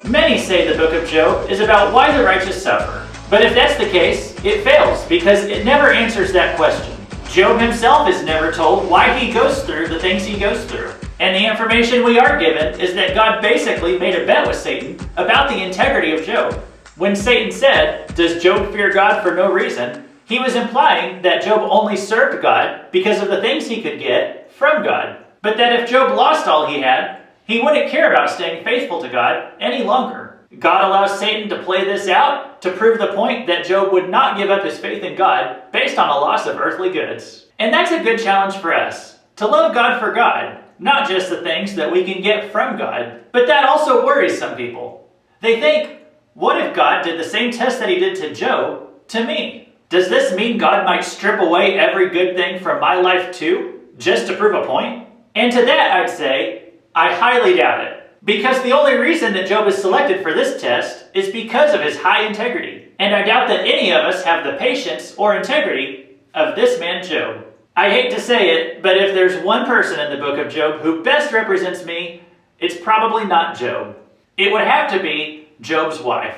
Many say the book of Job is about why the righteous suffer. But if that's the case, it fails because it never answers that question. Job himself is never told why he goes through the things he goes through. And the information we are given is that God basically made a bet with Satan about the integrity of Job. When Satan said, "Does Job fear God for no reason?" he was implying that Job only served God because of the things he could get from God. But that if Job lost all he had, he wouldn't care about staying faithful to God any longer. God allows Satan to play this out to prove the point that Job would not give up his faith in God based on a loss of earthly goods. And that's a good challenge for us, to love God for God, not just the things that we can get from God. But that also worries some people. They think, what if God did the same test that he did to Job to me? Does this mean God might strip away every good thing from my life too, just to prove a point? And to that I'd say, I highly doubt it. Because the only reason that Job is selected for this test is because of his high integrity. And I doubt that any of us have the patience or integrity of this man Job. I hate to say it, but if there's one person in the book of Job who best represents me, it's probably not Job. It would have to be Job's wife.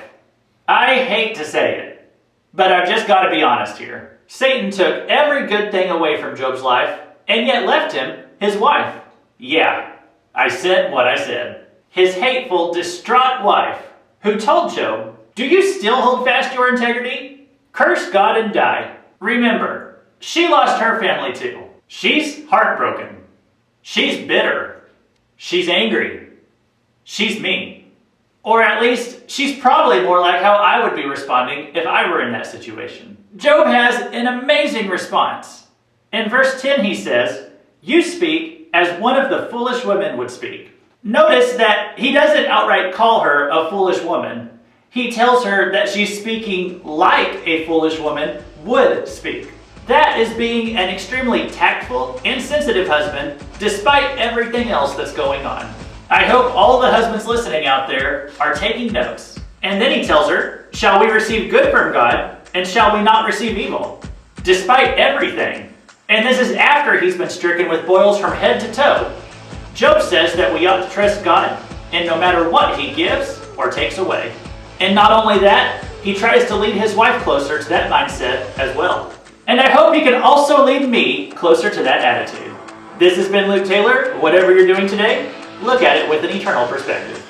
I hate to say it, but I've just got to be honest here. Satan took every good thing away from Job's life and yet left him his wife. Yeah, I said what I said. His hateful, distraught wife, who told Job, "Do you still hold fast your integrity? Curse God and die." Remember, she lost her family too. She's heartbroken. She's bitter. She's angry. She's mean. Or at least, she's probably more like how I would be responding if I were in that situation. Job has an amazing response. In verse 10 he says, "You speak as one of the foolish women would speak." Notice that he doesn't outright call her a foolish woman. He tells her that she's speaking like a foolish woman would speak. That is being an extremely tactful and sensitive husband despite everything else that's going on. I hope all the husbands listening out there are taking notes. And then he tells her, "Shall we receive good from God, and shall we not receive evil?" Despite everything. And this is after he's been stricken with boils from head to toe. Job says that we ought to trust God, and no matter what he gives or takes away. And not only that, he tries to lead his wife closer to that mindset as well. And I hope he can also lead me closer to that attitude. This has been Luke Taylor. Whatever you're doing today, look at it with an eternal perspective.